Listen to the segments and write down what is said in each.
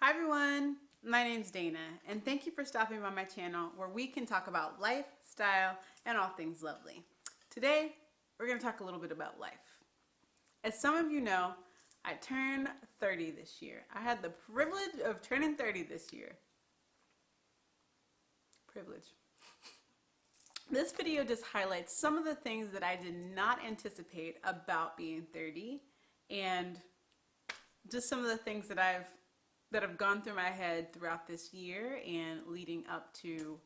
Hi everyone, my name's Dana, and thank you for stopping by my channel where we can talk about life, style, and all things lovely. Today, we're going to talk a little bit about life. As some of you know, I turned 30 this year. I had the privilege of turning 30 this year. Privilege. This video just highlights some of the things that I did not anticipate about being 30 and just some of the things that have gone through my head throughout this year and leading up to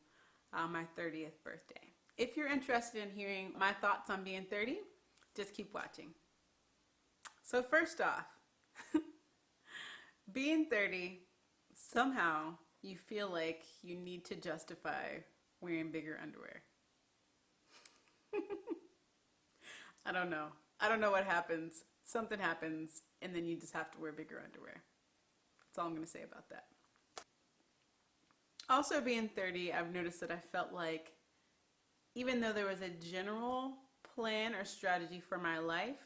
my 30th birthday. If you're interested in hearing my thoughts on being 30, just keep watching. So first off, being 30, somehow you feel like you need to justify wearing bigger underwear. I don't know. I don't know what happens. Something happens and then you just have to wear bigger underwear. That's all I'm going to say about that. Also, being 30, I've noticed that I felt like even though there was a general plan or strategy for my life,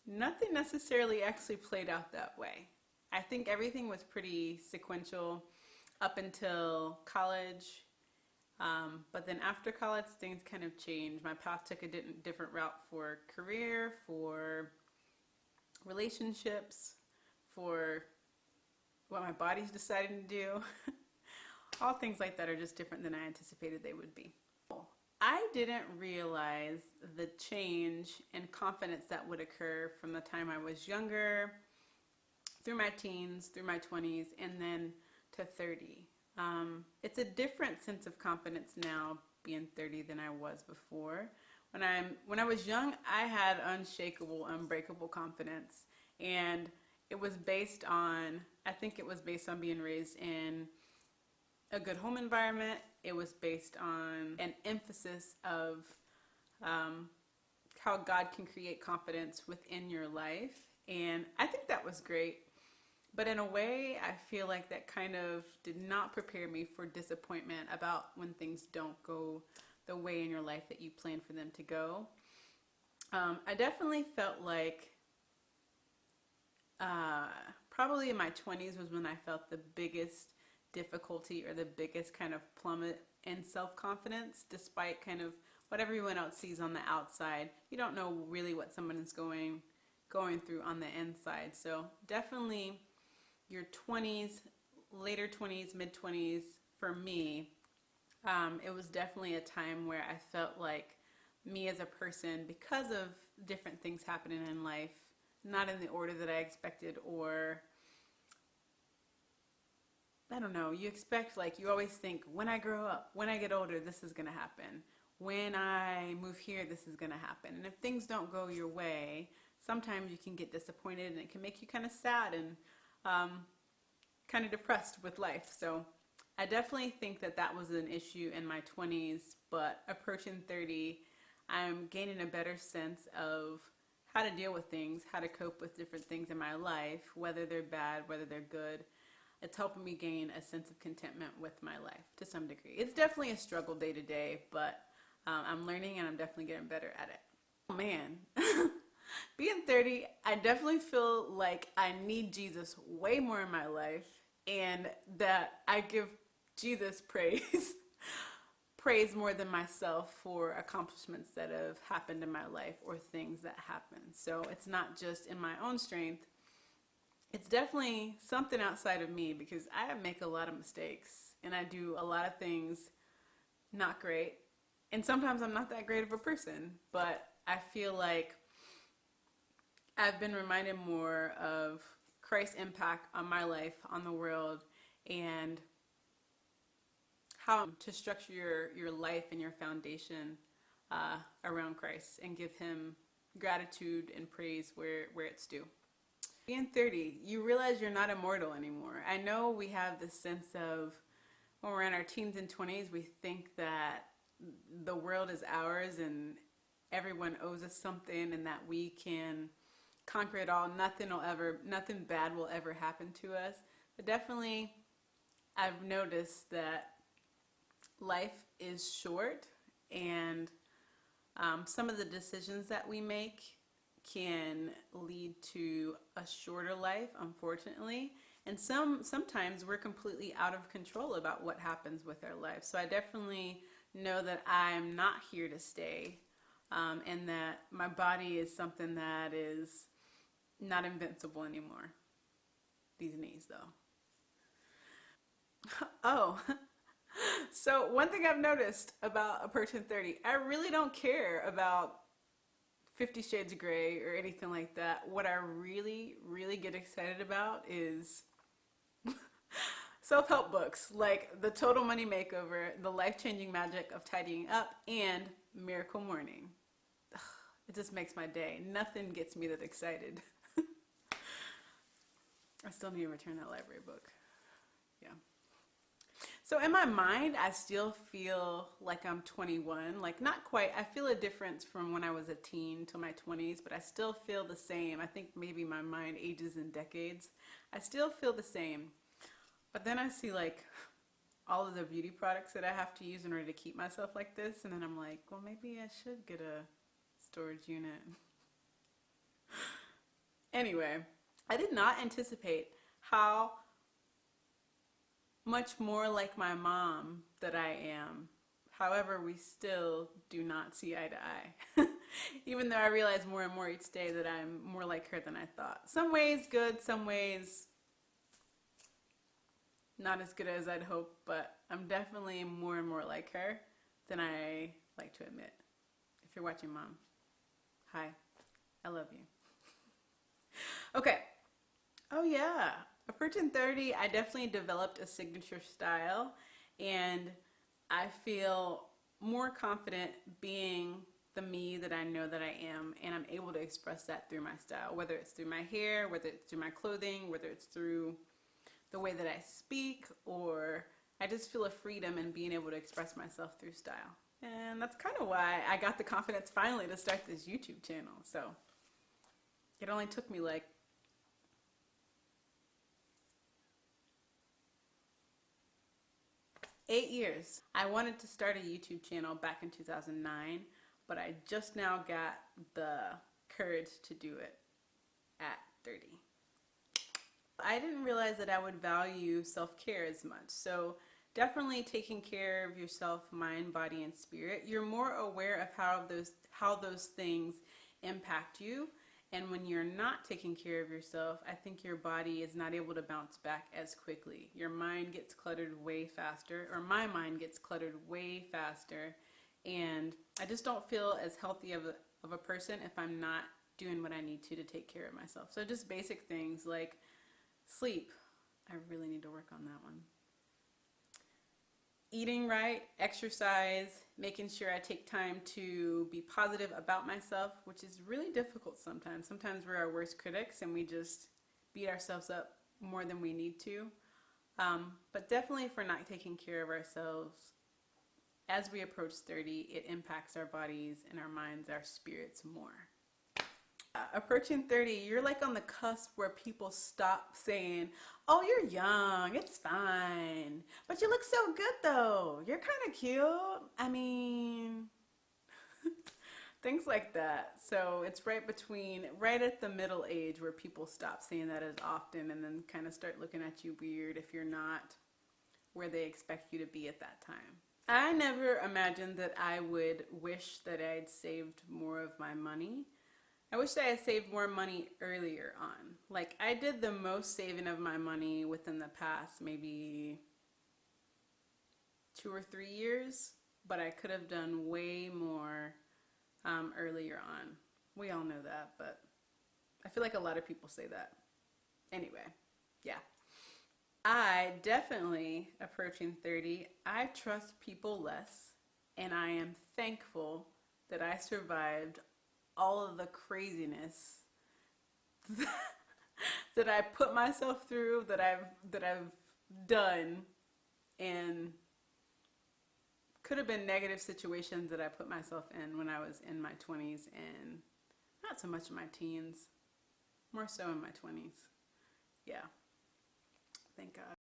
nothing necessarily actually played out that way. I think everything was pretty sequential up until college, but then after college, things kind of changed. My path took a different route for career, for relationships, for what my body's deciding to do. All things like that are just different than I anticipated they would be. I didn't realize the change and confidence that would occur from the time I was younger, through my teens, through my 20s, and then to 30. It's a different sense of confidence now being 30 than I was before. When I was young, I had unshakable, unbreakable confidence, and it was based on, I think it was based on being raised in a good home environment. It was based on an emphasis of how God can create confidence within your life, and I think that was great. But in a way, I feel like that kind of did not prepare me for disappointment about when things don't go the way in your life that you plan for them to go. I definitely felt like probably in my 20s was when I felt the biggest difficulty or the biggest kind of plummet in self-confidence, despite kind of what everyone else sees on the outside. You don't know really what someone is going through on the inside. So definitely your 20s, later 20s, mid 20s, for me, it was definitely a time where I felt like me as a person, because of different things happening in life, not in the order that I expected, or I don't know, you expect, like, you always think, when I grow up, when I get older, this is going to happen. When I move here, this is going to happen. And if things don't go your way, sometimes you can get disappointed and it can make you kind of sad and kind of depressed with life. So I definitely think that that was an issue in my 20s, but approaching 30, I'm gaining a better sense of how to deal with things, how to cope with different things in my life, whether they're bad, whether they're good. It's helping me gain a sense of contentment with my life to some degree. It's definitely a struggle day to day, but I'm learning and I'm definitely getting better at it. Oh man, being 30, I definitely feel like I need Jesus way more in my life, and that I give Jesus praise praise more than myself for accomplishments that have happened in my life or things that happen. So it's not just in my own strength. It's definitely something outside of me, because I make a lot of mistakes and I do a lot of things not great. And sometimes I'm not that great of a person, but I feel like I've been reminded more of Christ's impact on my life, on the world, and how to structure your life and your foundation around Christ and give him gratitude and praise where it's due. Being 30, you realize you're not immortal anymore. I know we have this sense of, when we're in our teens and 20s, we think that the world is ours and everyone owes us something and that we can conquer it all. Nothing bad will ever happen to us. But definitely, I've noticed that life is short, and some of the decisions that we make can lead to a shorter life, unfortunately. And sometimes we're completely out of control about what happens with our life. So I definitely know that I'm not here to stay, and that my body is something that is not invincible anymore. These knees, though. Oh, so one thing I've noticed about approaching 30, I really don't care about 50 Shades of Grey or anything like that. What I really, really get excited about is self-help books like The Total Money Makeover, The Life-Changing Magic of Tidying Up, and Miracle Morning. It just makes my day. Nothing gets me that excited. I still need to return that library book. Yeah. So in my mind, I still feel like I'm 21. Like not quite. I feel a difference from when I was a teen to my 20s, but I still feel the same. I think maybe my mind ages in decades. I still feel the same. But then I see like all of the beauty products that I have to use in order to keep myself like this, and then I'm like, well, maybe I should get a storage unit. Anyway, I did not anticipate how much more like my mom that I am. However, we still do not see eye to eye. Even though I realize more and more each day that I'm more like her than I thought. Some ways good, some ways not as good as I'd hope, but I'm definitely more and more like her than I like to admit. If you're watching, Mom, hi, I love you. Okay. Oh yeah. Approaching 30, I definitely developed a signature style, and I feel more confident being the me that I know that I am, and I'm able to express that through my style, whether it's through my hair, whether it's through my clothing, whether it's through the way that I speak, or I just feel a freedom in being able to express myself through style. And that's kind of why I got the confidence finally to start this YouTube channel. So it only took me like 8 years. I wanted to start a YouTube channel back in 2009, but I just now got the courage to do it at 30. I didn't realize that I would value self-care as much. So definitely taking care of yourself, mind, body, and spirit. You're more aware of how those things impact you. And when you're not taking care of yourself, I think your body is not able to bounce back as quickly. Your mind gets cluttered way faster, or my mind gets cluttered way faster. And I just don't feel as healthy of a person if I'm not doing what I need to take care of myself. So just basic things like sleep. I really need to work on that one. Eating right, exercise, making sure I take time to be positive about myself, which is really difficult sometimes. Sometimes we're our worst critics and we just beat ourselves up more than we need to. But definitely if we're not taking care of ourselves, as we approach 30, it impacts our bodies and our minds, our spirits more. Approaching 30, you're like on the cusp where people stop saying, oh, you're young, it's fine, but you look so good though, you're kind of cute. I mean, things like that. So it's right at the middle age where people stop saying that as often and then kind of start looking at you weird if you're not where they expect you to be at that time. I never imagined that I would wish that I'd saved more of my money. I wish that I had saved more money earlier on. Like I did the most saving of my money within the past maybe 2 or 3 years, but I could have done way more earlier on. We all know that, but I feel like a lot of people say that. Anyway, yeah. I definitely, approaching 30, I trust people less, and I am thankful that I survived all of the craziness that I put myself through, that I've done, and could have been negative situations that I put myself in when I was in my 20s and not so much in my teens, more so in my 20s. Yeah. Thank God.